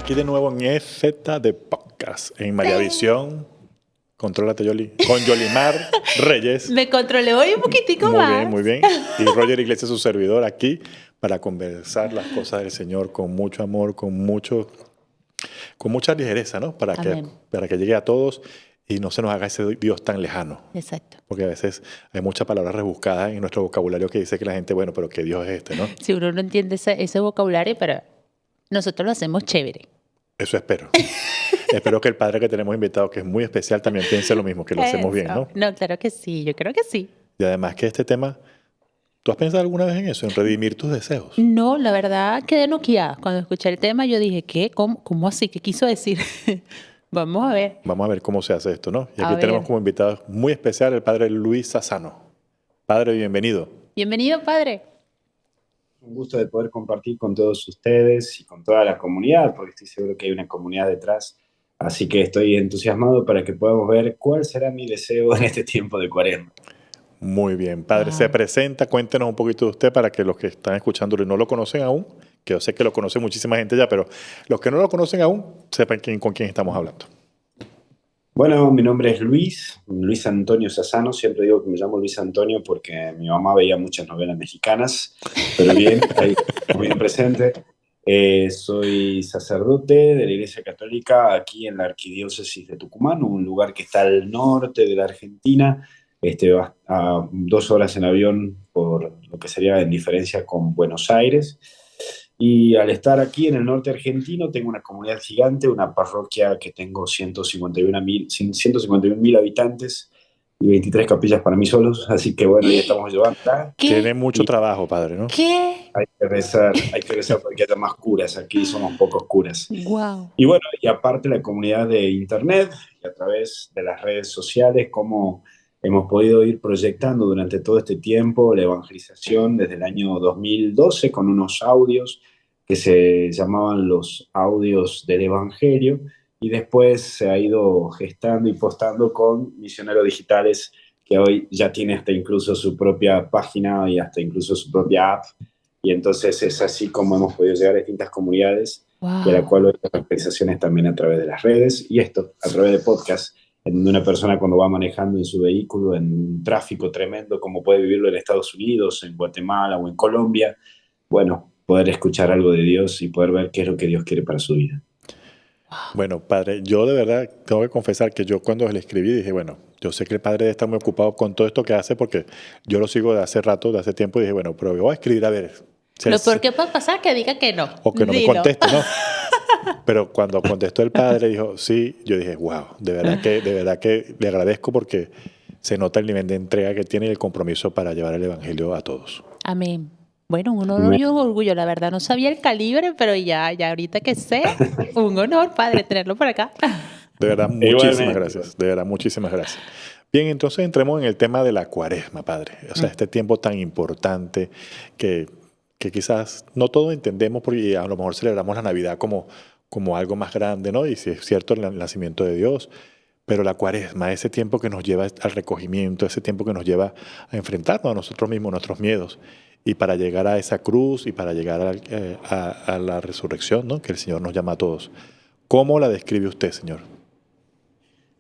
aquí de nuevo en EZ de Podcast, en Mariavisión. Contrólate, Yoli. Con Yolimar Reyes. Me controlé hoy un poquitico Muy más. bien, muy bien. Y Roger Iglesias, su servidor, aquí para conversar las cosas del Señor con mucho amor, con mucha ligereza, ¿no? Para Amén. que llegue a todos y no se nos haga ese Dios tan lejano. Exacto. Porque a veces hay muchas palabras rebuscadas en nuestro vocabulario que dice que la gente, bueno, pero ¿qué Dios es este, no? Si uno no entiende ese vocabulario, pero nosotros lo hacemos chévere. Eso espero. Espero que el padre que tenemos invitado, que es muy especial, también piense lo mismo, que lo hacemos bien, ¿no? No, claro que sí, yo creo que sí. Y además que este tema, ¿tú has pensado alguna vez en eso, en redimir tus deseos? No, la verdad quedé noqueada. Cuando escuché el tema yo dije, ¿qué? ¿Cómo así? ¿Qué quiso decir? Vamos a ver. Vamos a ver cómo se hace esto, ¿no? Y A aquí tenemos ver. como invitado muy especial el padre Luis Sassano. Padre, bienvenido. Bienvenido, padre. Un gusto de poder compartir con todos ustedes y con toda la comunidad, porque estoy seguro que hay una comunidad detrás. Así que estoy entusiasmado para que podamos ver cuál será mi deseo en este tiempo de Cuaresma. Muy bien, padre, Wow. se presenta, cuéntenos un poquito de usted para que los que están escuchándolo y no lo conocen aún, que yo sé que lo conoce muchísima gente ya, pero los que no lo conocen aún, sepan con quién estamos hablando. Bueno, mi nombre es Luis Antonio Sassano. Siempre digo que me llamo Luis Antonio porque mi mamá veía muchas novelas mexicanas, pero bien, ahí muy bien presente. Soy sacerdote de la Iglesia Católica aquí en la Arquidiócesis de Tucumán, un lugar que está al norte de la Argentina, a 2 horas en avión por lo que sería en diferencia con Buenos Aires. Y al estar aquí en el norte argentino, tengo una comunidad gigante, una parroquia que tengo 151.000 habitantes y 23 capillas para mí solos. Así que bueno, ahí estamos llevando. Tiene mucho Y trabajo, padre, ¿no? ¿Qué? hay que rezar porque haya más curas. Aquí somos pocos curas. Wow. Y bueno, y aparte la comunidad de internet y a través de las redes sociales, cómo hemos podido ir proyectando durante todo este tiempo la evangelización desde el año 2012 con unos audios que se llamaban los audios del Evangelio y después se ha ido gestando y postando con misioneros digitales que hoy ya tiene hasta incluso su propia página y hasta incluso su propia app. Y entonces es así como hemos podido llegar a distintas comunidades y a la Wow. cual hoy las actualizaciones también a través de las redes y esto, a través de podcast, en donde una persona cuando va manejando en su vehículo en un tráfico tremendo como puede vivirlo en Estados Unidos, en Guatemala o en Colombia, bueno, poder escuchar algo de Dios y poder ver qué es lo que Dios quiere para su vida. Bueno, padre, yo de verdad tengo que confesar que yo cuando le escribí dije, bueno, yo sé que el padre debe estar muy ocupado con todo esto que hace porque yo lo sigo de hace rato, de hace tiempo, y dije, bueno, pero yo voy a escribir a ver. Lo peor que puede pasar es que diga que no. O que no me Dilo. conteste, ¿no? Pero cuando contestó el padre, dijo, sí, yo dije, wow, de verdad que le agradezco porque se nota el nivel de entrega que tiene y el compromiso para llevar el evangelio a todos. Amén. Bueno, un honor y un orgullo. La verdad no sabía el calibre, pero ya ahorita que sé, un honor, padre, tenerlo por acá. De verdad, muchísimas Igualmente. gracias. De verdad, muchísimas gracias. Bien, entonces entremos en el tema de la Cuaresma, padre. O sea, este tiempo tan importante que quizás no todos entendemos porque a lo mejor celebramos la Navidad como algo más grande, ¿no? Y si es cierto el nacimiento de Dios, pero la Cuaresma, ese tiempo que nos lleva al recogimiento, ese tiempo que nos lleva a enfrentarnos a nosotros mismos, nuestros miedos, y para llegar a esa cruz y para llegar a la resurrección, ¿no? Que el Señor nos llama a todos. ¿Cómo la describe usted, Señor?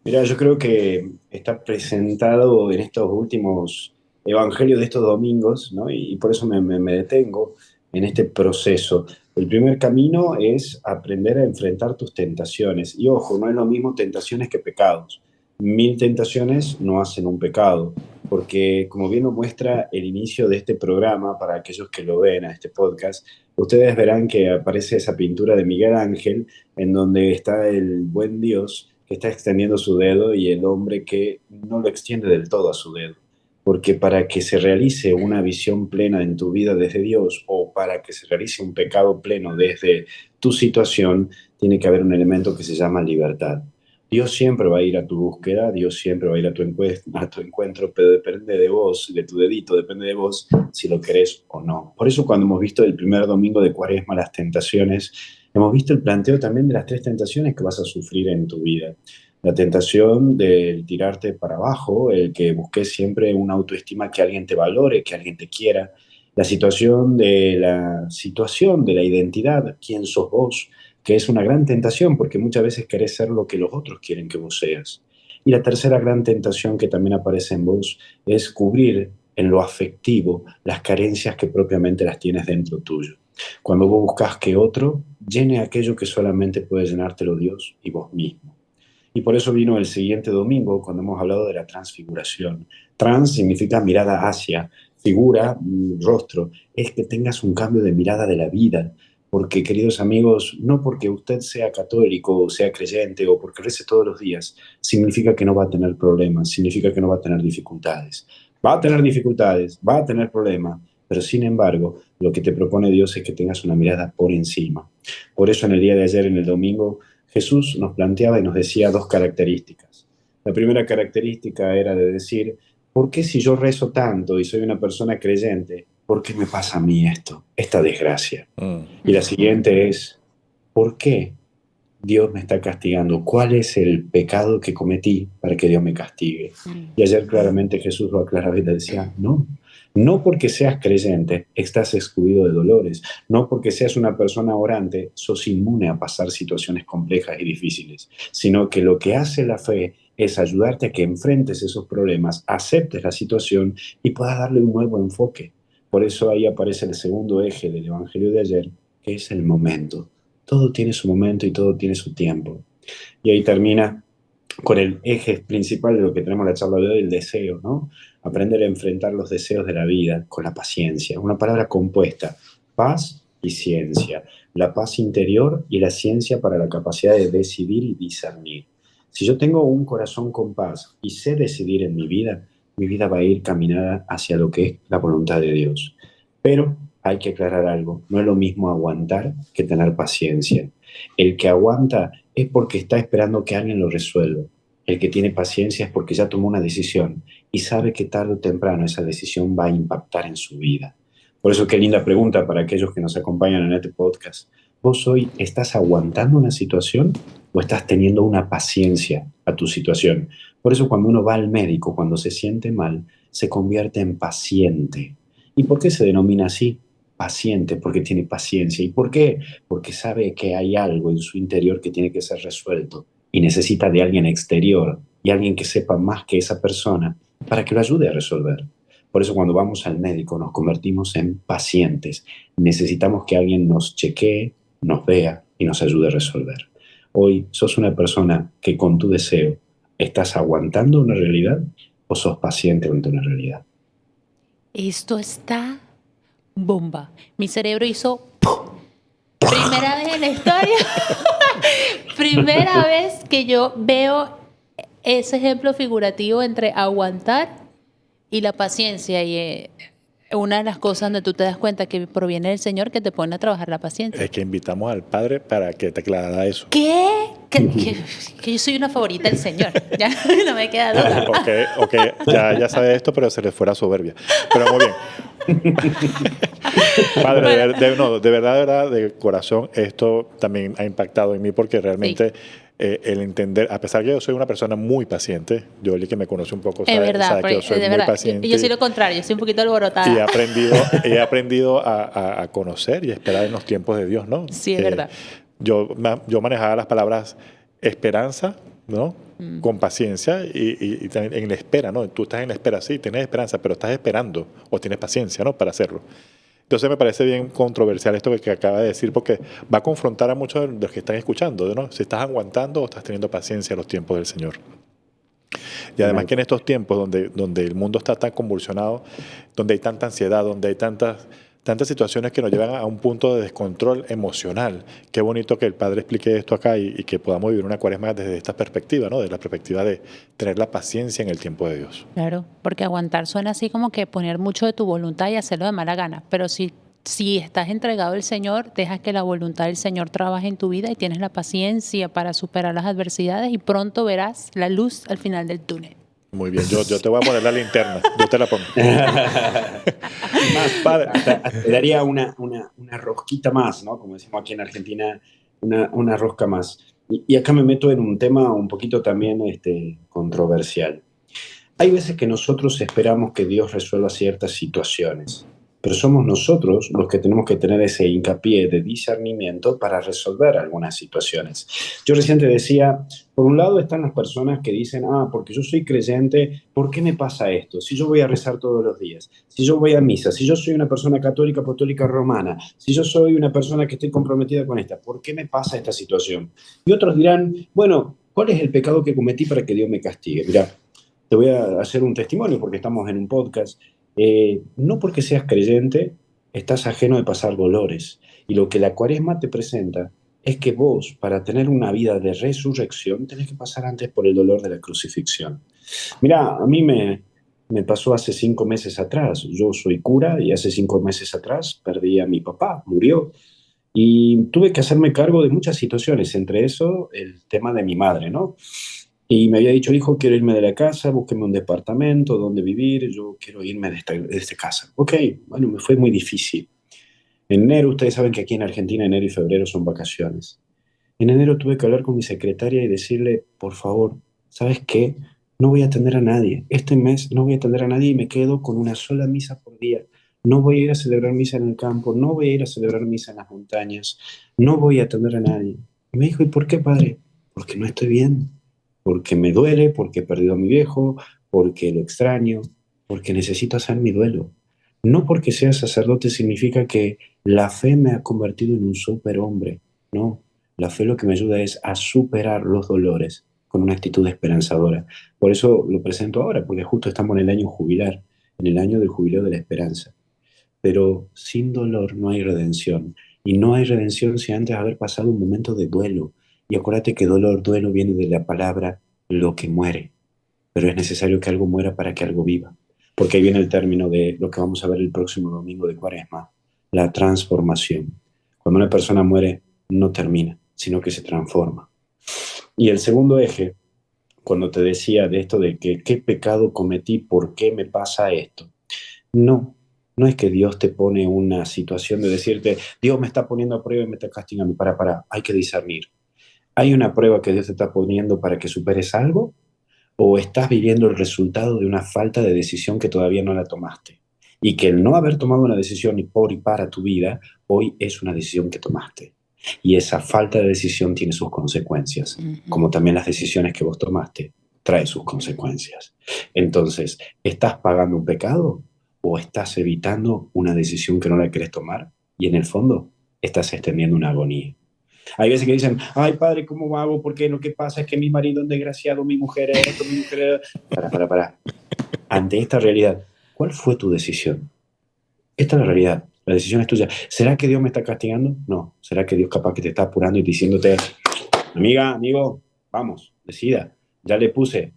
Mira, yo creo que está presentado en estos últimos evangelios de estos domingos, ¿no? Y por eso me detengo en este proceso. El primer camino es aprender a enfrentar tus tentaciones. Y ojo, no es lo mismo tentaciones que pecados. 1000 tentaciones no hacen un pecado, porque como bien lo muestra el inicio de este programa, para aquellos que lo ven a este podcast, ustedes verán que aparece esa pintura de Miguel Ángel, en donde está el buen Dios que está extendiendo su dedo y el hombre que no lo extiende del todo a su dedo. Porque para que se realice una visión plena en tu vida desde Dios o para que se realice un pecado pleno desde tu situación, tiene que haber un elemento que se llama libertad. Dios siempre va a ir a tu búsqueda, Dios siempre va a ir a tu encuentro, pero depende de vos, de tu dedito, depende de vos si lo querés o no. Por eso cuando hemos visto el primer domingo de Cuaresma las tentaciones, hemos visto el planteo también de las 3 tentaciones que vas a sufrir en tu vida. La tentación del tirarte para abajo, el que busques siempre una autoestima que alguien te valore, que alguien te quiera. La situación de la identidad, quién sos vos, que es una gran tentación porque muchas veces querés ser lo que los otros quieren que vos seas. Y la tercera gran tentación que también aparece en vos es cubrir en lo afectivo las carencias que propiamente las tienes dentro tuyo. Cuando vos buscas que otro llene aquello que solamente puede llenártelo Dios y vos mismo. Y por eso vino el siguiente domingo cuando hemos hablado de la transfiguración. Trans significa mirada hacia, figura, rostro. Es que tengas un cambio de mirada de la vida. Porque, queridos amigos, no porque usted sea católico o sea creyente o porque rece todos los días, significa que no va a tener problemas, significa que no va a tener dificultades. Va a tener dificultades, va a tener problemas, pero sin embargo, lo que te propone Dios es que tengas una mirada por encima. Por eso en el día de ayer, en el domingo, Jesús nos planteaba y nos decía dos características. La primera característica era de decir, ¿por qué si yo rezo tanto y soy una persona creyente, por qué me pasa a mí esto, esta desgracia? Y la siguiente es, ¿por qué Dios me está castigando? ¿Cuál es el pecado que cometí para que Dios me castigue? Y ayer claramente Jesús lo aclaraba y le decía, no, no porque seas creyente estás excluido de dolores, no porque seas una persona orante sos inmune a pasar situaciones complejas y difíciles, sino que lo que hace la fe es ayudarte a que enfrentes esos problemas, aceptes la situación y puedas darle un nuevo enfoque. Por eso ahí aparece el segundo eje del Evangelio de ayer, que es el momento. Todo tiene su momento y todo tiene su tiempo. Y ahí termina con el eje principal de lo que tenemos la charla de hoy, el deseo, ¿no? Aprender a enfrentar los deseos de la vida con la paciencia. Una palabra compuesta, paz y ciencia. La paz interior y la ciencia para la capacidad de decidir y discernir. Si yo tengo un corazón con paz y sé decidir en mi vida va a ir caminada hacia lo que es la voluntad de Dios. Pero hay que aclarar algo, no es lo mismo aguantar que tener paciencia. El que aguanta es porque está esperando que alguien lo resuelva. El que tiene paciencia es porque ya tomó una decisión y sabe que tarde o temprano esa decisión va a impactar en su vida. Por eso qué linda pregunta para aquellos que nos acompañan en este podcast. ¿Vos hoy estás aguantando una situación o estás teniendo una paciencia a tu situación? Por eso cuando uno va al médico, cuando se siente mal, se convierte en paciente. ¿Y por qué se denomina así? Paciente, porque tiene paciencia. ¿Y por qué? Porque sabe que hay algo en su interior que tiene que ser resuelto y necesita de alguien exterior y alguien que sepa más que esa persona para que lo ayude a resolver. Por eso cuando vamos al médico nos convertimos en pacientes. Necesitamos que alguien nos chequee, nos vea y nos ayude a resolver. Hoy sos una persona que con tu deseo estás aguantando una realidad o sos paciente ante una realidad. Esto está bomba. Mi cerebro hizo ¡pum! Primera vez en la historia. Primera vez que yo veo ese ejemplo figurativo entre aguantar y la paciencia. Y una de las cosas donde tú te das cuenta que proviene del Señor que te pone a trabajar la paciencia. Es que invitamos al Padre para que te aclarara eso. ¿Qué? Que yo soy una favorita del Señor. Ya no me queda duda. Ok, ya sabe esto, pero se le fue la soberbia. Pero muy bien. Padre, de verdad, de corazón, esto también ha impactado en mí porque realmente el entender, a pesar que yo soy una persona muy paciente, Yoli que me conoce un poco, sabe que yo soy muy paciente. Yo soy lo contrario, yo soy un poquito alborotada. Y he aprendido a conocer y a esperar en los tiempos de Dios, ¿no? Sí, es verdad. Yo manejaba las palabras esperanza, ¿no? Con paciencia y también en la espera, ¿no? Tú estás en la espera, sí, tienes esperanza, pero estás esperando o tienes paciencia, ¿no? Para hacerlo. Entonces me parece bien controversial esto que acaba de decir porque va a confrontar a muchos de los que están escuchando, ¿no? Si estás aguantando o estás teniendo paciencia a los tiempos del Señor. Y además que en estos tiempos donde el mundo está tan convulsionado, donde hay tanta ansiedad, donde hay tantas situaciones que nos llevan a un punto de descontrol emocional. Qué bonito que el Padre explique esto acá y que podamos vivir una cuaresma desde esta perspectiva, ¿no? Desde la perspectiva de tener la paciencia en el tiempo de Dios. Claro, porque aguantar suena así como que poner mucho de tu voluntad y hacerlo de mala gana, pero si estás entregado al Señor, dejas que la voluntad del Señor trabaje en tu vida y tienes la paciencia para superar las adversidades y pronto verás la luz al final del túnel. Muy bien, yo te voy a poner la linterna, yo te la pongo. Más, padre, te daría una rosquita más, ¿no? Como decimos aquí en Argentina, una rosca más. Y acá me meto en un tema un poquito también controversial. Hay veces que nosotros esperamos que Dios resuelva ciertas situaciones pero somos nosotros los que tenemos que tener ese hincapié de discernimiento para resolver algunas situaciones. Yo recién te decía, por un lado están las personas que dicen, porque yo soy creyente, ¿por qué me pasa esto? Si yo voy a rezar todos los días, si yo voy a misa, si yo soy una persona católica, apostólica, romana, si yo soy una persona que estoy comprometida con esta, ¿por qué me pasa esta situación? Y otros dirán, bueno, ¿cuál es el pecado que cometí para que Dios me castigue? Mira, te voy a hacer un testimonio porque estamos en un podcast. No porque seas creyente estás ajeno de pasar dolores. Y lo que la cuaresma te presenta es que vos, para tener una vida de resurrección, tenés que pasar antes por el dolor de la crucifixión. Mira, a mí me pasó hace 5 meses atrás. Yo soy cura y hace 5 meses atrás perdí a mi papá, murió. Y tuve que hacerme cargo de muchas situaciones, entre eso el tema de mi madre, ¿no? Y me había dicho, hijo, quiero irme de la casa, búsqueme un departamento donde vivir, yo quiero irme de esta casa. Ok, bueno, me fue muy difícil. En enero, ustedes saben que aquí en Argentina enero y febrero son vacaciones. En enero tuve que hablar con mi secretaria y decirle, por favor, ¿sabes qué? No voy a atender a nadie. Este mes no voy a atender a nadie y me quedo con una sola misa por día. No voy a ir a celebrar misa en el campo, no voy a ir a celebrar misa en las montañas, no voy a atender a nadie. Y me dijo, ¿y por qué, padre? Porque no estoy bien, porque me duele, porque he perdido a mi viejo, porque lo extraño, porque necesito hacer mi duelo. No porque sea sacerdote significa que la fe me ha convertido en un superhombre, no. La fe lo que me ayuda es a superar los dolores con una actitud esperanzadora. Por eso lo presento ahora, porque justo estamos en el año jubilar, en el año del jubileo de la esperanza. Pero sin dolor no hay redención. Y no hay redención si antes de haber pasado un momento de duelo. Y acuérdate que dolor, duelo viene de la palabra lo que muere. Pero es necesario que algo muera para que algo viva. Porque ahí viene el término de lo que vamos a ver el próximo domingo de Cuaresma, la transformación. Cuando una persona muere, no termina, sino que se transforma. Y el segundo eje, cuando te decía de esto de que qué pecado cometí, por qué me pasa esto. No, no es que Dios te pone una situación de decirte, Dios me está poniendo a prueba y me está castigando. Para, hay que discernir. ¿Hay una prueba que Dios te está poniendo para que superes algo? ¿O estás viviendo el resultado de una falta de decisión que todavía no la tomaste? Y que el no haber tomado una decisión y por y para tu vida, hoy es una decisión que tomaste. Y esa falta de decisión tiene sus consecuencias, como también las decisiones que vos tomaste traen sus consecuencias. Entonces, ¿estás pagando un pecado o estás evitando una decisión que no la querés tomar? Y en el fondo, estás extendiendo una agonía. Hay veces que dicen, ay padre, ¿cómo hago? Porque lo que pasa es que mi marido es un desgraciado, mi mujer es esto, mi mujer es... Para. Ante esta realidad, ¿cuál fue tu decisión? Esta es la realidad, la decisión es tuya. ¿Será que Dios me está castigando? No. ¿Será que Dios capaz que te está apurando y diciéndote, amiga, amigo, vamos, decida? Ya le puse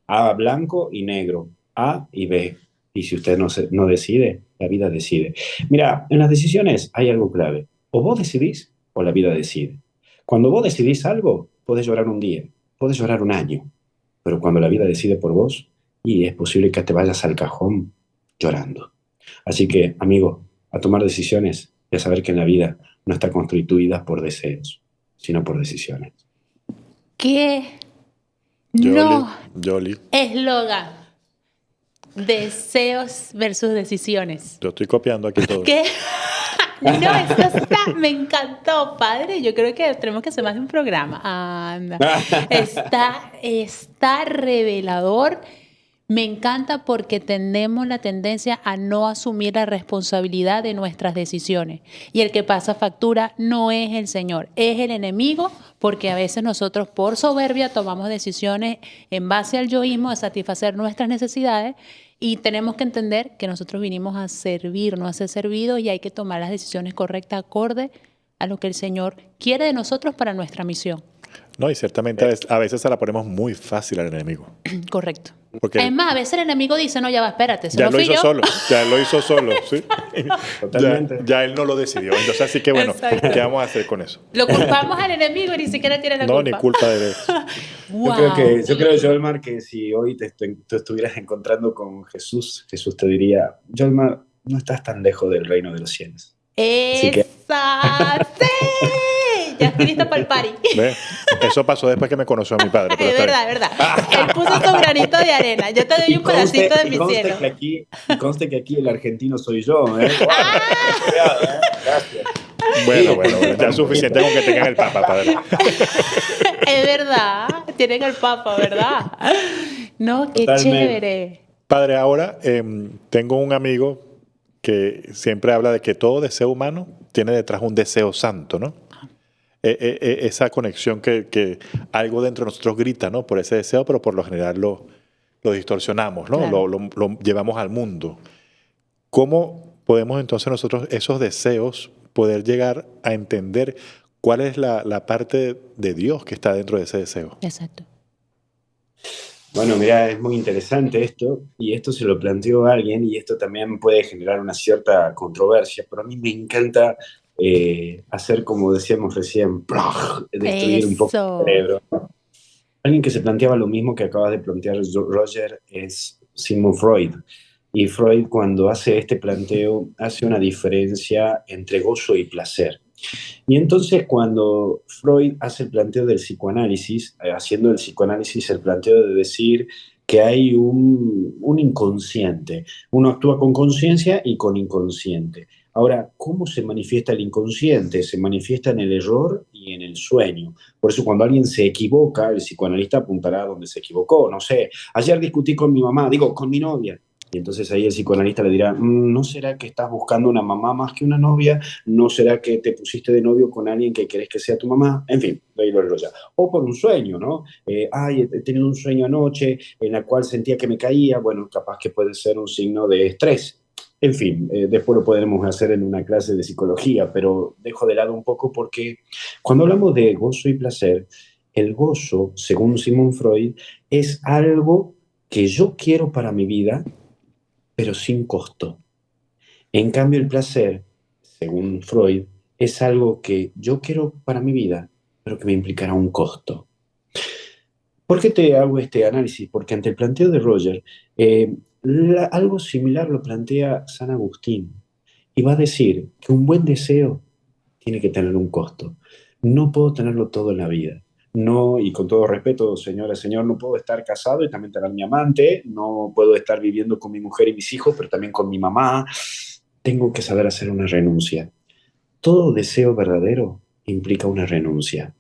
A blanco y negro, A y B. Y si usted no decide, la vida decide. Mira, en las decisiones hay algo clave. O vos decidís o la vida decide. Cuando vos decidís algo, podés llorar un día, podés llorar un año. Pero cuando la vida decide por vos, y es posible que te vayas al cajón llorando. Así que, amigo, a tomar decisiones y a saber que en la vida no está constituida por deseos, sino por decisiones. ¿Qué? Yoli, No. Yoli, Eslogan. Deseos versus decisiones. yo estoy copiando aquí todo. ¿Qué? No, esto me encantó, padre. Yo creo que tenemos que hacer más de un programa. Anda. Está revelador. Me encanta porque tenemos la tendencia a no asumir la responsabilidad de nuestras decisiones. Y el que pasa factura no es el Señor, es el enemigo, porque a veces nosotros por soberbia tomamos decisiones en base al yoísmo, a satisfacer nuestras necesidades, y tenemos que entender que nosotros vinimos a servir, no a ser servidos, y hay que tomar las decisiones correctas acorde a lo que el Señor quiere de nosotros para nuestra misión. No, y ciertamente a veces se la ponemos muy fácil al enemigo. Correcto. Porque Además, a veces el enemigo dice, no, ya va, espérate, ya lo hizo solo, ¿sí? Totalmente. Ya él no lo decidió. Entonces, así que bueno, Exacto. ¿qué vamos a hacer con eso? Lo culpamos al enemigo y ni siquiera tiene la No, culpa. ni culpa de él. Wow. Yo creo, Jolmar, que si hoy tú estuvieras encontrando con Jesús, Jesús te diría, Jolmar, no estás tan lejos del reino de los cielos. Así que ¡Esa! ¡Sí! Ya estoy lista para el party. ¿Ves? Eso pasó después que me conoció a mi padre. Pero Es está verdad, bien. es verdad. Él puso su granito de arena. Yo te doy un pedacito de mi cielo. Y conste que aquí el argentino soy yo, ¿eh? Guarda, cuidado, ¿eh? Gracias. Bueno. Ya es suficiente con que tengan el papa, padre. Es verdad. Tienen el papa, ¿verdad? No, qué Totalmente. chévere. Padre, ahora tengo un amigo que siempre habla de que todo deseo humano tiene detrás un deseo santo, ¿no? Esa conexión que algo dentro de nosotros grita, ¿no? Por ese deseo, pero por lo general lo distorsionamos, ¿no? Claro. Lo llevamos al mundo. ¿Cómo podemos entonces nosotros esos deseos poder llegar a entender cuál es la parte de Dios que está dentro de ese deseo? Exacto. Bueno, mira, es muy interesante esto, y esto se lo planteó alguien, y esto también puede generar una cierta controversia, pero a mí me encanta hacer, como decíamos recién, ¡plaj! Destruir un poco el Eso. cerebro. Alguien que se planteaba lo mismo que acabas de plantear, Roger, es Sigmund Freud. Y Freud, cuando hace este planteo, hace una diferencia entre gozo y placer. Y entonces cuando Freud hace el planteo del psicoanálisis, haciendo el psicoanálisis el planteo de decir que hay un inconsciente, uno actúa con conciencia y con inconsciente. Ahora, ¿cómo se manifiesta el inconsciente? Se manifiesta en el error y en el sueño. Por eso cuando alguien se equivoca, el psicoanalista apuntará a donde se equivocó. No sé, ayer discutí con mi mamá, digo, con mi novia. Y entonces ahí el psicoanalista le dirá, ¿no será que estás buscando una mamá más que una novia? ¿No será que te pusiste de novio con alguien que querés que sea tu mamá? En fin, de ahí lo ya. O por un sueño, ¿no? He tenido un sueño anoche en el cual sentía que me caía. Bueno, capaz que puede ser un signo de estrés. En fin, después lo podremos hacer en una clase de psicología, pero dejo de lado un poco porque cuando hablamos de gozo y placer, el gozo, según Sigmund Freud, es algo que yo quiero para mi vida, pero sin costo. En cambio, el placer, según Freud, es algo que yo quiero para mi vida, pero que me implicará un costo. ¿Por qué te hago este análisis? Porque ante el planteo de Roger, algo similar lo plantea San Agustín y va a decir que un buen deseo tiene que tener un costo. No puedo tenerlo todo en la vida. No, y con todo respeto, señora, señor, no puedo estar casado y también tener mi amante, no puedo estar viviendo con mi mujer y mis hijos, pero también con mi mamá. Tengo que saber hacer una renuncia. Todo deseo verdadero implica una renuncia.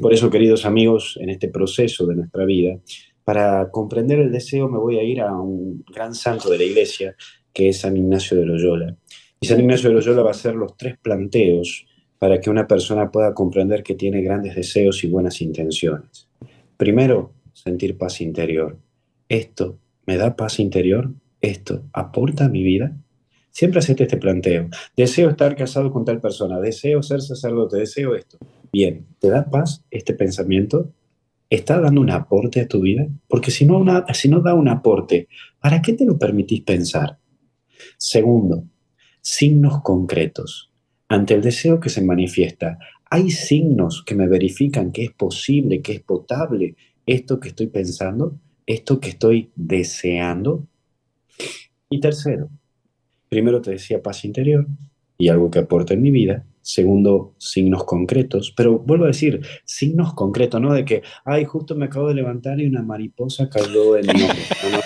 Por eso, queridos amigos, en este proceso de nuestra vida, para comprender el deseo me voy a ir a un gran santo de la iglesia, que es San Ignacio de Loyola. Y San Ignacio de Loyola va a hacer los 3 planteos para que una persona pueda comprender que tiene grandes deseos y buenas intenciones. Primero, sentir paz interior. ¿Esto me da paz interior? ¿Esto aporta a mi vida? Siempre hacete este planteo. Deseo estar casado con tal persona, deseo ser sacerdote, deseo esto. Bien, ¿te da paz este pensamiento? ¿Está dando un aporte a tu vida? Porque si no da un aporte, ¿para qué te lo permitís pensar? Segundo, signos concretos. Ante el deseo que se manifiesta, ¿hay signos que me verifican que es posible, que es potable esto que estoy pensando, esto que estoy deseando? Y tercero, primero te decía paz interior y algo que aporta en mi vida. Segundo, signos concretos. Pero vuelvo a decir, signos concretos, no de que, ay, justo me acabo de levantar y una mariposa cayó en mi hombro. No, no.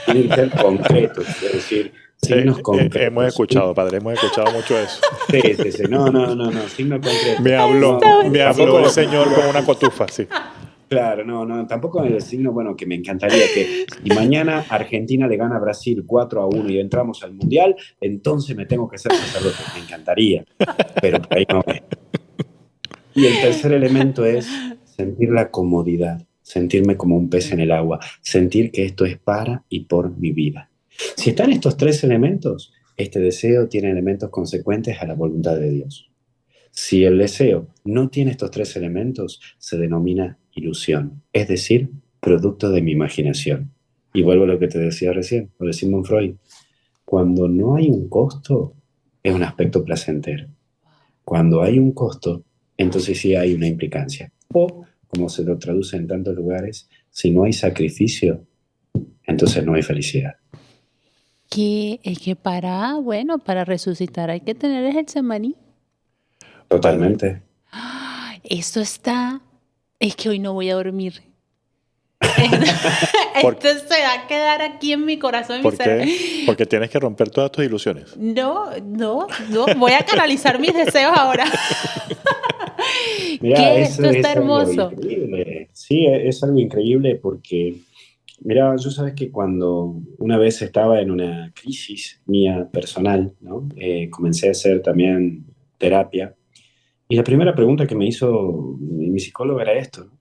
Tienen que ser concretos, es decir, signos Hemos concretos. escuchado, padre, hemos escuchado mucho eso. Sí, sí, sí. No, no, no, no, signos concretos. Me habló, Está me Tampoco habló el el Señor con una cotufa, sí. Claro, no, no, tampoco el signo, bueno, que me encantaría que si mañana Argentina le gana a Brasil 4-1 y entramos al Mundial, entonces me tengo que ser sacerdote. Me encantaría, pero por ahí no es. Y el tercer elemento es sentir la comodidad, sentirme como un pez en el agua, sentir que esto es para y por mi vida. Si están estos 3 elementos, este deseo tiene elementos consecuentes a la voluntad de Dios. Si el deseo no tiene estos 3 elementos, se denomina ilusión, es decir, producto de mi imaginación. Y vuelvo a lo que te decía recién, lo de Sigmund Freud. Cuando no hay un costo, es un aspecto placentero. Cuando hay un costo, entonces sí hay una implicancia. O, como se lo traduce en tantos lugares, si no hay sacrificio, entonces no hay felicidad. Que para resucitar hay que tener el semaní. Padre, Totalmente. Esto está, es que hoy no voy a dormir. ¿Por, Esto se va a quedar aquí en mi corazón, en mi por cerebro. qué? Porque tienes que romper todas tus ilusiones. No, voy a canalizar mis deseos ahora. Mira, ¿Qué? eso Esto está es algo hermoso. increíble. Sí, es algo increíble porque, mira, yo sabes que cuando una vez estaba en una crisis mía personal, ¿no? Comencé a hacer también terapia. Y la primera pregunta que me hizo mi psicólogo era esto, ¿no?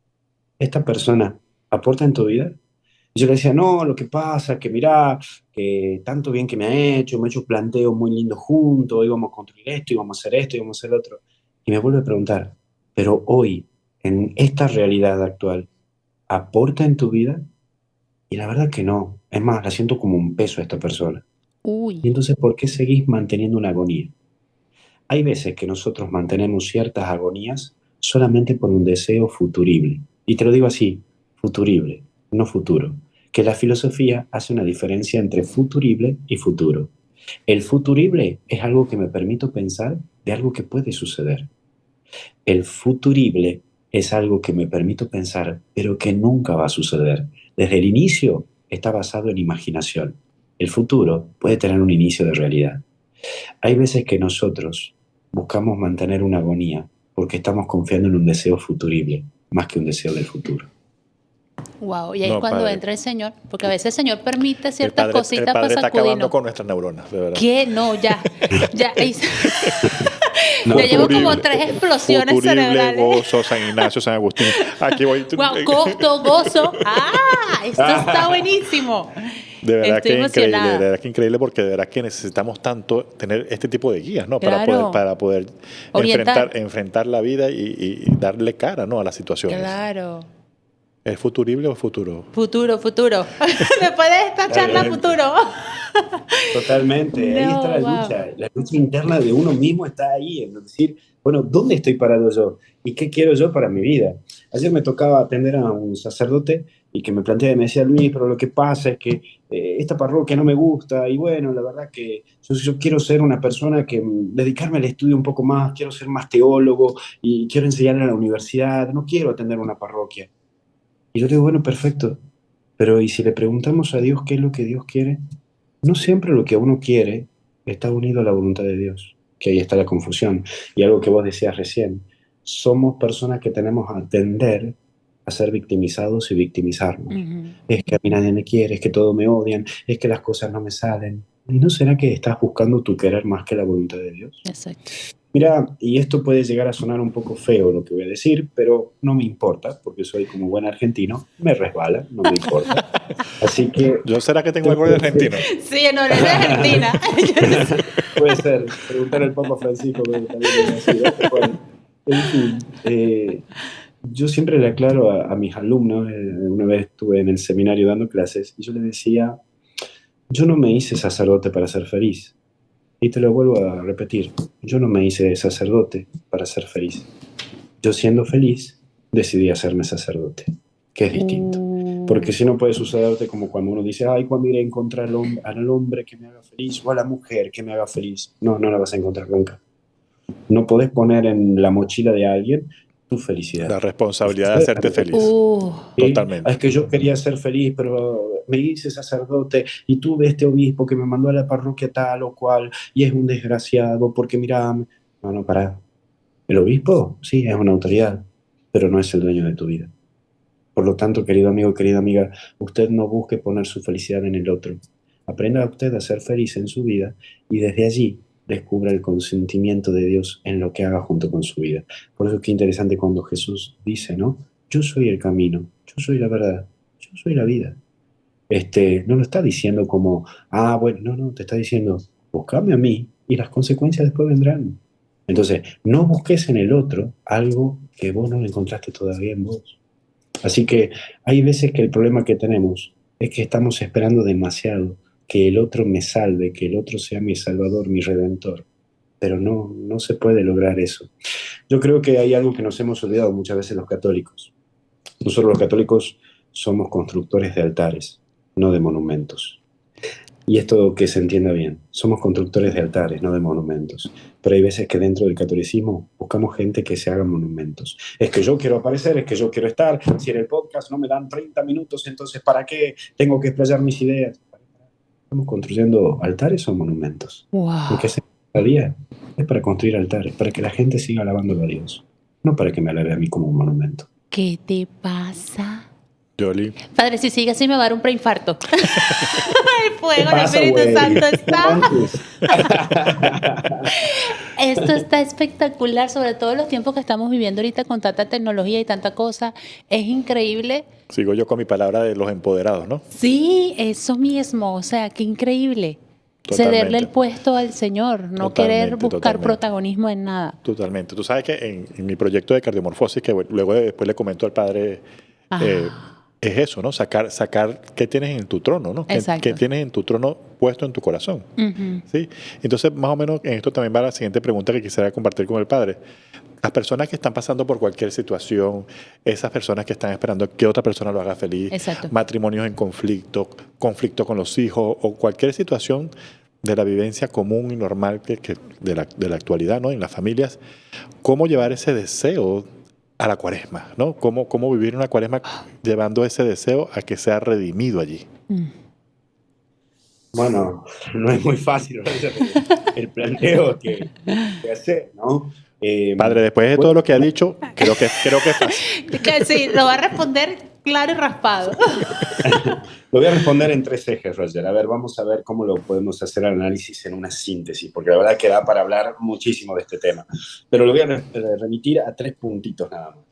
¿Esta persona aporta en tu vida? Y yo le decía, no, lo que pasa es que mirá, que tanto bien que me ha hecho planteos muy lindos juntos, íbamos a construir esto, íbamos a hacer esto, íbamos a hacer lo otro. Y me vuelve a preguntar, pero hoy, en esta realidad actual, ¿aporta en tu vida? Y la verdad que no. Es más, la siento como un peso a esta persona. Y Uy, entonces, ¿por qué seguís manteniendo una agonía? Hay veces que nosotros mantenemos ciertas agonías solamente por un deseo futurible. Y te lo digo así, futurible, no futuro. Que la filosofía hace una diferencia entre futurible y futuro. El futurible es algo que me permito pensar de algo que puede suceder. El futurible es algo que me permito pensar, pero que nunca va a suceder. Desde el inicio está basado en imaginación. El futuro puede tener un inicio de realidad. Hay veces que nosotros buscamos mantener una agonía porque estamos confiando en un deseo futurible más que un deseo del futuro. wow. Y ahí es No, cuando padre. entra el Señor, porque a veces el Señor permite El ciertas padre, el cositas para padre está acabando sacudirnos. con nuestras neuronas, de verdad. ¿Qué? No, ya. Ya, No, ya llevo como Futurible, 3 explosiones futurible, cerebrales. gozo, San Ignacio, San Agustín. Aquí voy. Wow, costo, gozo. ¡Ah! Esto está buenísimo. De verdad Estoy que increíble, de emocionada. verdad que increíble porque de verdad que necesitamos tanto tener este tipo de guías, ¿no? Claro. Para poder Orientar. enfrentar la vida y darle cara, ¿no? A las situaciones. Claro. ¿Es futurible o futuro? Futuro, futuro. Después de esta charla, totalmente, futuro. totalmente. Ahí está No, wow. la lucha interna de uno mismo está ahí, en decir, bueno, ¿dónde estoy parado yo? ¿Y qué quiero yo para mi vida? Ayer me tocaba atender a un sacerdote y que me planteaba y me decía, Luis, pero lo que pasa es que esta parroquia no me gusta y bueno, la verdad que yo quiero ser una persona que dedicarme al estudio un poco más, quiero ser más teólogo y quiero enseñar en la universidad, no quiero atender una parroquia. Y yo digo, bueno, perfecto, pero ¿y si le preguntamos a Dios qué es lo que Dios quiere? No siempre lo que uno quiere está unido a la voluntad de Dios, que ahí está la confusión. Y algo que vos decías recién, somos personas que tenemos a tender a ser victimizados y victimizarnos. Ujú. Es que a mí nadie me quiere, es que todos me odian, es que las cosas no me salen. ¿Y no será que estás buscando tu querer más que la voluntad de Dios? Exacto. Mira, y esto puede llegar a sonar un poco feo lo que voy a decir, pero no me importa, porque soy como buen argentino, me resbala, no me importa. Así que ¿Yo será que tengo tengo algo que de decir, argentino? Sí, en honor a Argentina. puede ser, preguntar al Papa Francisco que también es así, ¿no? Pero bueno, en fin, yo siempre le aclaro a mis alumnos, una vez estuve en el seminario dando clases, y yo les decía, yo no me hice sacerdote para ser feliz. Y te lo vuelvo a repetir, yo no me hice sacerdote para ser feliz. Yo siendo feliz decidí hacerme sacerdote, que es distinto. Porque si no puede sucederte como cuando uno dice, ay, ¿cuándo iré a encontrar al hombre que me haga feliz o a la mujer que me haga feliz? No, no la vas a encontrar nunca. No podés poner en la mochila de alguien tu felicidad. La Tu responsabilidad de felicidad hacerte es de feliz. ¿sí? Es Totalmente. que yo quería ser feliz, pero me hice sacerdote y tuve este obispo que me mandó a la parroquia tal o cual y es un desgraciado porque mira, no, no, pará. El obispo, sí, es una autoridad, pero no es el dueño de tu vida. Por lo tanto, querido amigo, querida amiga, usted no busque poner su felicidad en el otro. Aprenda usted a ser feliz en su vida y desde allí descubra el consentimiento de Dios en lo que haga junto con su vida. Por eso es que interesante cuando Jesús dice, ¿no? Yo soy el camino, yo soy la verdad, yo soy la vida. No lo está diciendo como, ah, bueno, no, no, te está diciendo, buscame a mí y las consecuencias después vendrán. Entonces, no busques en el otro algo que vos no encontraste todavía en vos. Así que hay veces que el problema que tenemos es que estamos esperando demasiado que el otro me salve, que el otro sea mi salvador, mi redentor. Pero no, no se puede lograr eso. Yo creo que hay algo que nos hemos olvidado muchas veces los católicos. Nosotros los católicos somos constructores de altares, no de monumentos. Y esto que se entienda bien, somos constructores de altares, no de monumentos. Pero hay veces que dentro del catolicismo buscamos gente que se haga monumentos. Es que yo quiero aparecer, es que yo quiero estar. Si en el podcast no me dan 30 minutos, entonces ¿para qué tengo que explayar mis ideas? ¿Estamos construyendo altares o monumentos? Porque Wow. ese día es para construir altares, para que la gente siga alabándolo a Dios, no para que me alabe a mí como un monumento. ¿Qué te pasa? Yoli, Padre, si sigue así me va a dar un preinfarto. El ¿Qué fuego, el pasa, Espíritu güey? Santo No está. manches. Esto está espectacular, sobre todo en los tiempos que estamos viviendo ahorita con tanta tecnología y tanta cosa. Es increíble. sigo yo con mi palabra de los empoderados, ¿no? Sí, eso mismo. O sea, qué increíble. Cederle el Totalmente. puesto al Señor, no querer Totalmente, buscar totalmente. protagonismo en nada. Totalmente. Tú sabes que en mi proyecto de cardiomorfosis, que luego después le comento al padre, eh, Ah, es eso, ¿no? Sacar qué tienes en tu trono, ¿no? ¿Qué exacto. tienes en tu trono puesto en tu corazón? Ujú. ¿Sí? Entonces, más o menos en esto también va la siguiente pregunta que quisiera compartir con el padre. Las personas que están pasando por cualquier situación, esas personas que están esperando que otra persona lo haga feliz, Exacto. matrimonios en conflicto con los hijos o cualquier situación de la vivencia común y normal de la actualidad, ¿no? En las familias, ¿cómo llevar ese deseo a la cuaresma, ¿no? ¿Cómo vivir una cuaresma llevando ese deseo a que sea redimido allí? Mm. Bueno, no es muy fácil el planteo que hacer, ¿no? Padre, después de todo Bueno, lo que ha dicho, creo que es fácil. Que sí, lo va a responder claro y raspado. lo voy a responder en tres ejes, Roger. A ver, vamos a ver cómo lo podemos hacer el análisis en una síntesis, porque la verdad que da para hablar muchísimo de este tema. Pero lo voy a remitir a tres puntitos nada más.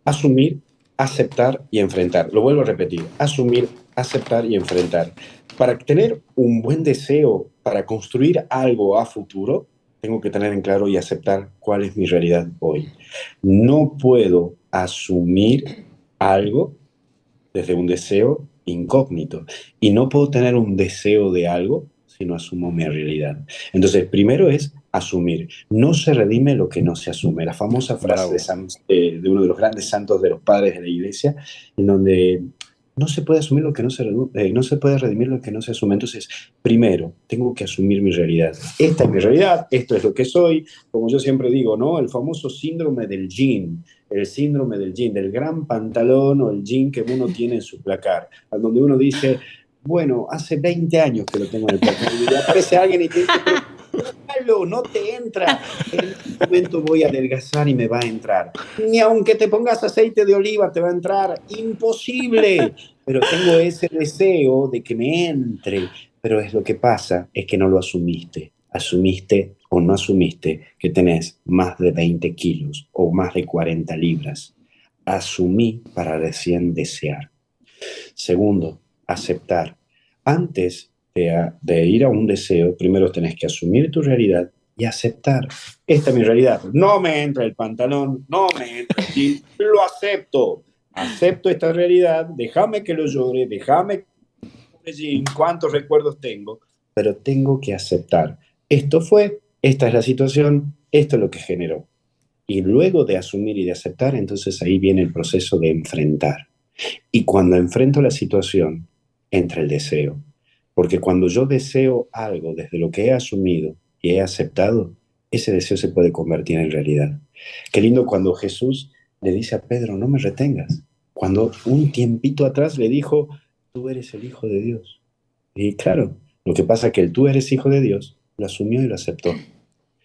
Asumir, aceptar y enfrentar. Lo vuelvo a repetir. Asumir, aceptar y enfrentar. Para tener un buen deseo, para construir algo a futuro, tengo que tener en claro y aceptar cuál es mi realidad hoy. No puedo asumir algo desde un deseo incógnito. Y no puedo tener un deseo de algo si no asumo mi realidad. Entonces, primero es asumir. No se redime lo que no se asume. La famosa frase Bravo. de uno de los grandes santos de los padres de la iglesia, en donde no se puede asumir lo que no se puede redimir lo que no se asume. Entonces, primero, tengo que asumir mi realidad. Esta es mi realidad, esto es lo que soy. Como yo siempre digo, ¿no? El famoso síndrome del jean, el síndrome del jean, del gran pantalón o el jean que uno tiene en su placar, donde uno dice, bueno, hace 20 años que lo tengo en el placar, y aparece alguien y te dice, pero malo, no te entra. En un momento voy a adelgazar y me va a entrar. Ni aunque te pongas aceite de oliva te va a entrar. Imposible. Pero tengo ese deseo de que me entre. Pero es lo que pasa, es que no lo asumiste. Asumiste o no asumiste que tenés más de 20 kilos o más de 40 libras. Asumí para recién desear. Segundo, aceptar. Antes de ir a un deseo, primero tenés que asumir tu realidad y aceptar. Esta es mi realidad. No me entra el pantalón, no me entra el jean, lo acepto. Acepto esta realidad, déjame que lo llore, déjame que jean, cuántos recuerdos tengo, pero tengo que aceptar. Esto fue, esta es la situación, esto es lo que generó. Y luego de asumir y de aceptar, entonces ahí viene el proceso de enfrentar. Y cuando enfrento la situación, entra el deseo. Porque cuando yo deseo algo desde lo que he asumido y he aceptado, ese deseo se puede convertir en realidad. Qué lindo cuando Jesús le dice a Pedro, no me retengas. Cuando un tiempito atrás le dijo, tú eres el Hijo de Dios. Y claro, lo que pasa es que el tú eres Hijo de Dios lo asumió y lo aceptó.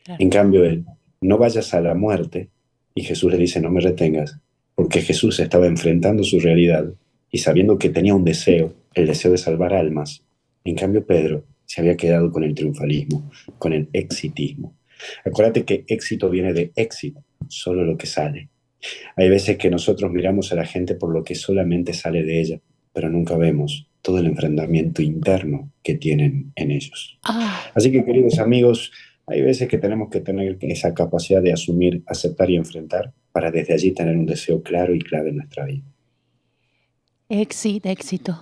Claro. En cambio, él, no vayas a la muerte, y Jesús le dice, no me retengas, porque Jesús estaba enfrentando su realidad y sabiendo que tenía un deseo, el deseo de salvar almas. En cambio, Pedro se había quedado con el triunfalismo, con el exitismo. Acuérdate que éxito viene de éxito, solo lo que sale. Hay veces que nosotros miramos a la gente por lo que solamente sale de ella, pero nunca vemos todo el enfrentamiento interno que tienen en ellos. Ah, Así que, queridos amigos, hay veces que tenemos que tener esa capacidad de asumir, aceptar y enfrentar para desde allí tener un deseo claro y clave en nuestra vida. éxito, éxito.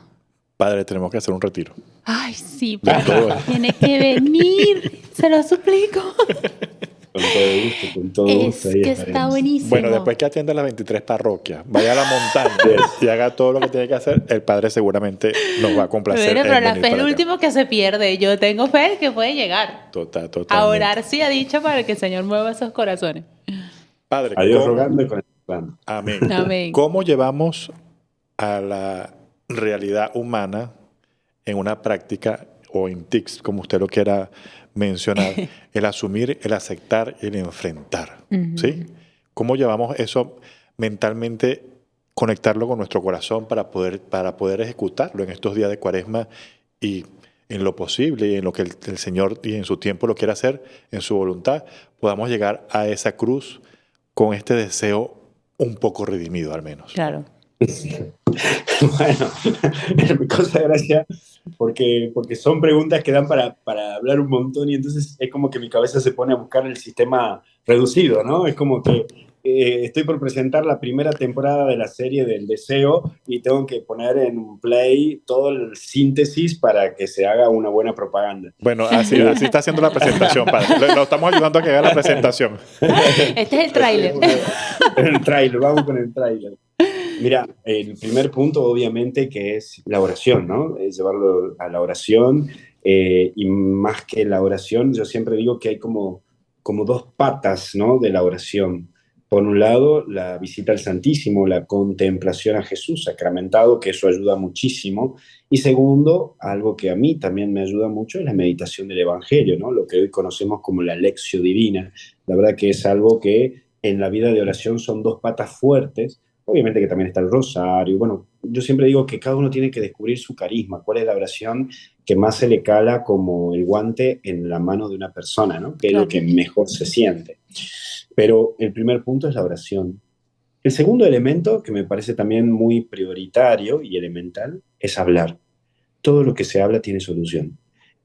Padre, tenemos que hacer un retiro Ay, sí, de padre. todo esto. Tiene que venir. Se lo suplico. Con todo gusto, con todo gusto. Es Ahí que está estaremos. buenísimo. Bueno, después que atienda las 23 parroquias, vaya a la montaña Yes. y haga todo lo que tiene que hacer, el Padre seguramente nos va a complacer Bueno, pero en la venir fe es para lo acá. último que se pierde. Yo tengo fe que puede llegar. A Totalmente. orar sí ha dicho para que el Señor mueva esos corazones. Padre, A Dios ¿cómo? rogando y con el rogando. Amén. Amén. ¿Cómo llevamos a la realidad humana en una práctica o en tics, como usted lo quiera mencionar, el asumir, el aceptar y el enfrentar? ¿Sí? ¿Cómo llevamos eso mentalmente, conectarlo con nuestro corazón para poder ejecutarlo en estos días de Cuaresma y en lo posible y en lo que el Señor y en su tiempo lo quiera hacer, en su voluntad, podamos llegar a esa cruz con este deseo un poco redimido al menos? Claro. Bueno, me causa gracia porque son preguntas que dan para hablar un montón y entonces es como que mi cabeza se pone a buscar el sistema reducido, ¿no? Es como que estoy por presentar la primera temporada de la serie del deseo y tengo que poner en un play todo el síntesis para que se haga una buena propaganda. Bueno, así está haciendo la presentación, padre. Lo estamos ayudando a que haga la presentación. Este es el tráiler. El tráiler, vamos con el tráiler. Mira, el primer punto obviamente que es la oración, ¿no? Es llevarlo a la oración y más que la oración, yo siempre digo que hay como dos patas, ¿no? De la oración. Por un lado, la visita al Santísimo, la contemplación a Jesús sacramentado, que eso ayuda muchísimo. Y segundo, algo que a mí también me ayuda mucho es la meditación del Evangelio, ¿no? Lo que hoy conocemos como la lección divina. La verdad que es algo que en la vida de oración son dos patas fuertes. Obviamente que también está el rosario. Bueno, yo siempre digo que cada uno tiene que descubrir su carisma, cuál es la oración que más se le cala como el guante en la mano de una persona, ¿no? Que es lo Claro. que mejor se siente. Pero el primer punto es la oración. El segundo elemento, que me parece también muy prioritario y elemental, es hablar. Todo lo que se habla tiene solución.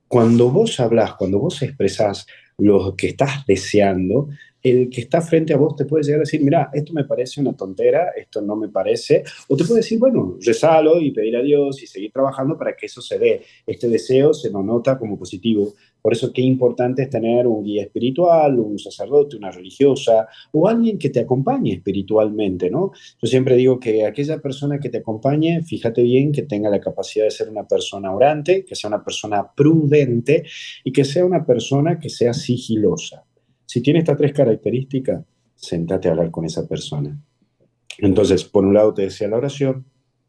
Cuando vos hablas, cuando vos expresás lo que estás deseando, el que está frente a vos te puede llegar a decir, mira, esto me parece una tontera, esto no me parece, o te puede decir, bueno, rezalo y pedir a Dios y seguir trabajando para que eso se dé. Este deseo se lo nota como positivo. Por eso qué importante es tener un guía espiritual, un sacerdote, una religiosa o alguien que te acompañe espiritualmente, ¿no? Yo siempre digo que aquella persona que te acompañe, fíjate bien que tenga la capacidad de ser una persona orante, que sea una persona prudente y que sea una persona que sea sigilosa. Si tiene estas tres características, sentate a hablar con esa persona. Entonces, por un lado te decía la oración,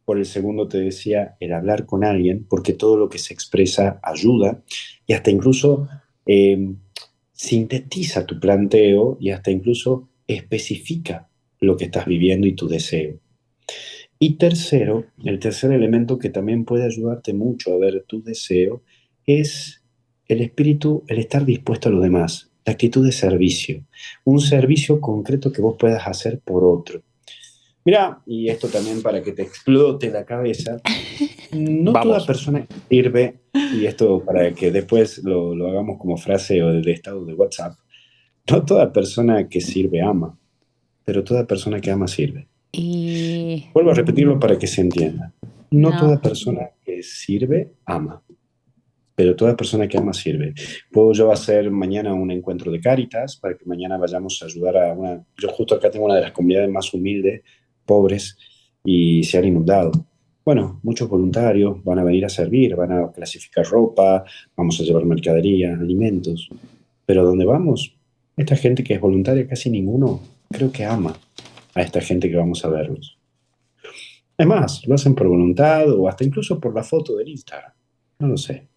por el segundo te decía el hablar con alguien, porque todo lo que se expresa ayuda y hasta incluso sintetiza tu planteo y hasta incluso especifica lo que estás viviendo y tu deseo. Y tercero, el tercer elemento que también puede ayudarte mucho a ver tu deseo es el espíritu, el estar dispuesto a lo demás, la actitud de servicio, un servicio concreto que vos puedas hacer por otro. Mira, y esto también para que te explote la cabeza, no toda Vamos. persona que sirve, y esto para que después lo hagamos como frase o de estado de WhatsApp, no toda persona que sirve ama, pero toda persona que ama sirve. Y Vuelvo a repetirlo para que se entienda. No no. toda persona que sirve ama, pero toda persona que ama sirve. Puedo yo hacer mañana un encuentro de Cáritas para que mañana vayamos a ayudar a una... Yo justo acá tengo una de las comunidades más humildes, pobres, y se han inundado. Bueno, muchos voluntarios van a venir a servir, van a clasificar ropa, vamos a llevar mercadería, alimentos. Pero ¿dónde vamos? Esta gente que es voluntaria, casi ninguno creo que ama a esta gente que vamos a verlos. Es más, lo hacen por voluntad o hasta incluso por la foto del Instagram. No lo sé.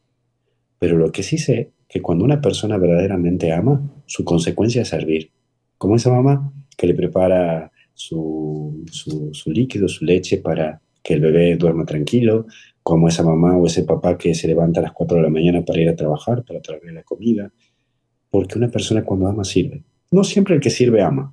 Pero lo que sí sé, que cuando una persona verdaderamente ama, su consecuencia es servir. Como esa mamá que le prepara su líquido, su leche para que el bebé duerma tranquilo, como esa mamá o ese papá que se levanta a las 4 de la mañana para ir a trabajar, para traerle la comida. Porque una persona cuando ama sirve. No siempre el que sirve ama,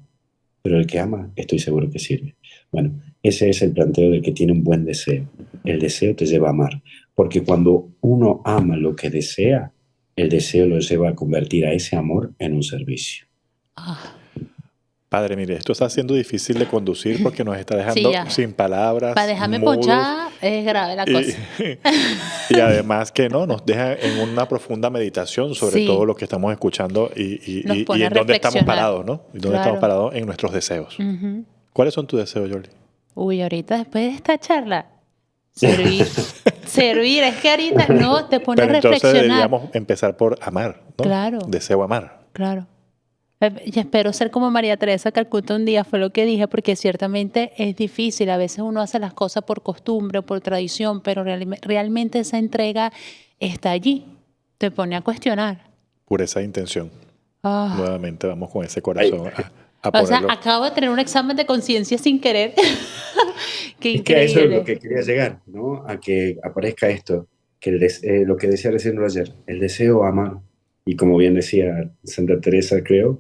pero el que ama estoy seguro que sirve. Bueno, ese es el planteo del que tiene un buen deseo. El deseo te lleva a amar, porque cuando uno ama lo que desea, el deseo lo lleva a convertir a ese amor en un servicio. Ah, Padre, mire, esto está siendo difícil de conducir porque nos está Sí, dejando ya. sin palabras, Para dejarme mudos, ponchar es grave la y, cosa. y además que no, nos deja en una profunda meditación sobre todo Sí, lo que estamos escuchando nos y pone a en dónde estamos reflexionar. parados, ¿no? Y dónde estamos Claro. parados en nuestros deseos. Ujú. ¿Cuáles son tus deseos, Jordi? Uy, ahorita después de esta charla, servir. Servir, es que ahorita no te pone a Pero entonces reflexionar. deberíamos empezar por amar, ¿no? Claro, Deseo amar. claro. Y espero ser como María Teresa Calcuta un día, fue lo que dije, porque ciertamente es difícil. A veces uno hace las cosas por costumbre o por tradición, pero realmente esa entrega está allí. Te pone a cuestionar. Pureza de intención. Ah, Nuevamente vamos con ese Ay, corazón a o sea, ponerlo. acabo de tener un examen de conciencia sin querer. Qué es que a eso es lo increíble. que quería llegar, ¿no? A que aparezca esto, que lo que decía recién ayer, el deseo amar. Y como bien decía Santa Teresa, creo,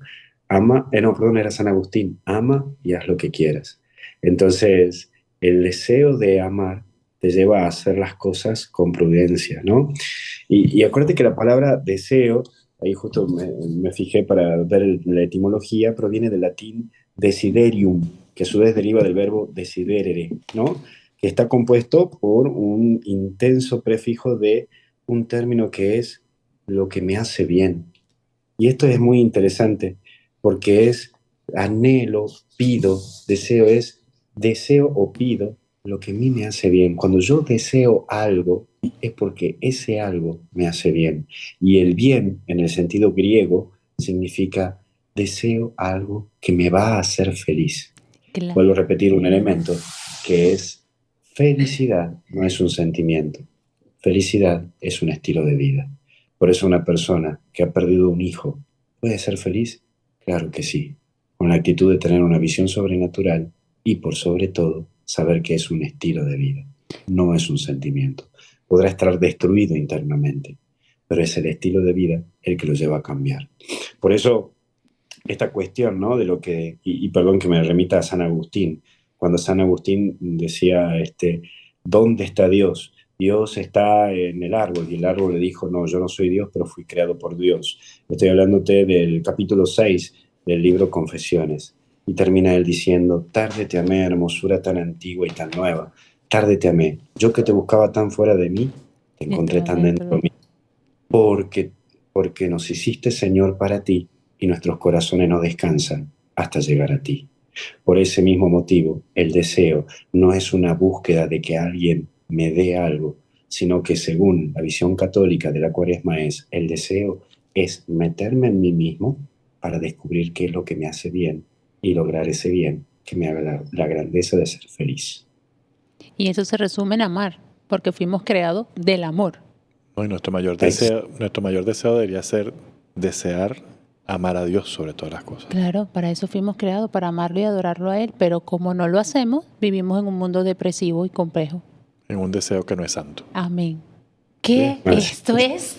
ama, no, perdón, era San Agustín, ama y haz lo que quieras. Entonces, el deseo de amar te lleva a hacer las cosas con prudencia, ¿no? Y acuérdate que la palabra deseo, ahí justo me fijé para ver la etimología, proviene del latín desiderium, que a su vez deriva del verbo desiderere, ¿no? Que está compuesto por un intenso prefijo de un término que es lo que me hace bien. Y esto es muy interesante porque es anhelo, pido, deseo es deseo o pido lo que a mí me hace bien. Cuando yo deseo algo es porque ese algo me hace bien. Y el bien, en el sentido griego, significa deseo algo que me va a hacer feliz. Claro. Vuelvo a repetir un elemento que es felicidad, no es un sentimiento. Felicidad es un estilo de vida. Por eso una persona que ha perdido un hijo puede ser feliz. Claro que sí, con la actitud de tener una visión sobrenatural y por sobre todo saber que es un estilo de vida, no es un sentimiento. Podrá estar destruido internamente, pero es el estilo de vida el que lo lleva a cambiar. Por eso esta cuestión, ¿no? De lo que, y perdón que me remita a San Agustín, cuando San Agustín decía, ¿dónde está Dios? Dios está en el árbol, y el árbol le dijo, no, yo no soy Dios, pero fui creado por Dios. Estoy hablándote del capítulo 6 del libro Confesiones, y termina él diciendo, tarde te amé, hermosura tan antigua y tan nueva, tarde te amé, yo que te buscaba tan fuera de mí, te encontré Dentro, tan dentro de dentro. mí porque, porque nos hiciste Señor para ti y nuestros corazones no descansan hasta llegar a ti. Por ese mismo motivo, el deseo no es una búsqueda de que alguien me dé algo, sino que según la visión católica de la Cuaresma el deseo es meterme en mí mismo para descubrir qué es lo que me hace bien y lograr ese bien que me haga la grandeza de ser feliz. Y eso se resume en amar, porque fuimos creados del amor. No, y Ex- nuestro mayor deseo debería ser desear amar a Dios sobre todas las cosas. Claro, para eso fuimos creados, para amarlo y adorarlo a Él, pero como no lo hacemos, vivimos en un mundo depresivo y complejo. En un deseo que no es santo. Amén. ¿Sí? ¿Qué? Esto es...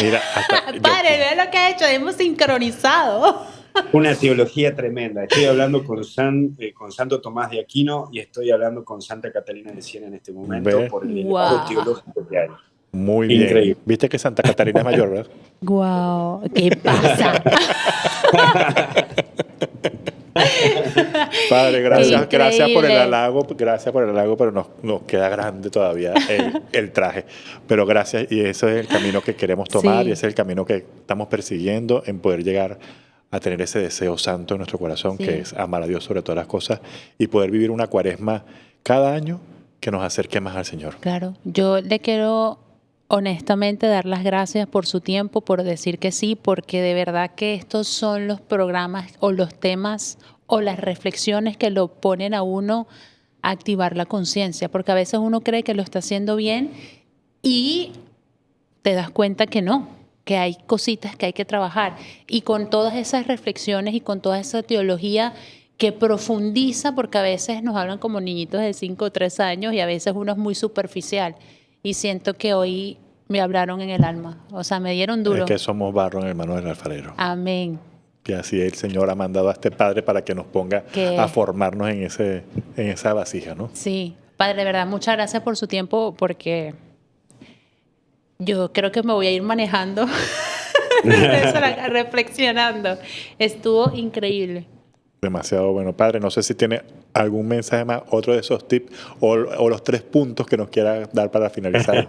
Mira, hasta Padre, ve lo que ha hecho, hemos sincronizado. Una teología tremenda. Estoy hablando con Santo Tomás de Aquino y estoy hablando con Santa Catalina de Siena en este momento ve por el elevado Wow, teológico que hay. muy bien. Increíble. Viste que Santa Catarina es mayor, ¿verdad? wow, ¿qué pasa? Padre, Qué gracias por el increíble. halago, pero nos queda grande todavía el traje. Pero gracias, y ese es el camino que queremos tomar, y Sí, ese es el camino que estamos persiguiendo en poder llegar a tener ese deseo santo en nuestro corazón, que sí, es amar a Dios sobre todas las cosas, y poder vivir una cuaresma cada año que nos acerque más al Señor. claro. Yo le quiero honestamente dar las gracias por su tiempo, por decir que sí, porque de verdad que estos son los programas o los temas o las reflexiones que lo ponen a uno a activar la conciencia, porque a veces uno cree que lo está haciendo bien y te das cuenta que no, que hay cositas que hay que trabajar. Y con todas esas reflexiones y con toda esa teología que profundiza, porque a veces nos hablan como niñitos de 5 o 3 años y a veces uno es muy superficial. Y siento que hoy me hablaron en el alma, o sea, me dieron Es duro. que somos barro en el mano del alfarero. Amén. Y así el Señor ha mandado a este Padre para que nos ponga a Que formarnos en esa vasija, ¿no? sí, Padre, de verdad, muchas gracias por su tiempo, porque yo creo que me voy a ir manejando, reflexionando. Estuvo increíble. Demasiado bueno, Padre. No sé si tiene algún mensaje más, otro de esos tips o los 3 puntos que nos quiera dar para finalizar.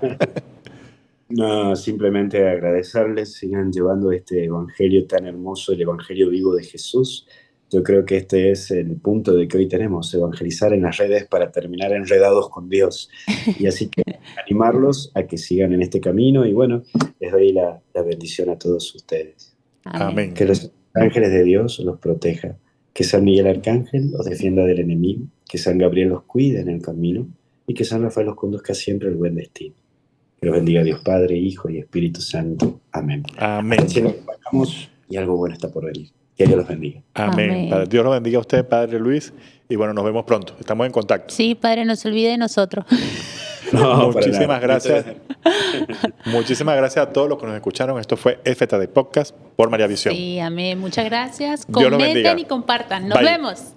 No, simplemente agradecerles, sigan llevando este evangelio tan hermoso, el evangelio vivo de Jesús. Yo creo que este es el punto de que hoy tenemos, evangelizar en las redes para terminar enredados con Dios. Y así que animarlos a que sigan en este camino y bueno, les doy la bendición a todos ustedes. Amén. Que los ángeles de Dios los proteja, que San Miguel Arcángel los defienda del enemigo, que San Gabriel los cuide en el camino y que San Rafael los conduzca siempre al buen destino. Que los bendiga Dios Padre, Hijo y Espíritu Santo. Amén. Amén. Así nos vamos y algo bueno está por venir. Que Dios los bendiga. Amén. Amén. Padre, Dios lo bendiga a usted, Padre Luis. Y bueno, nos vemos pronto. Estamos en contacto. Sí, Padre, no se olvide de nosotros. No, para Muchísimas nada. gracias. Muchísimas gracias a todos los que nos escucharon. Esto fue FTD Podcast por María Visión. Sí, amén. Muchas gracias. Dios lo bendiga. Comenten y compartan. Nos Bye. vemos.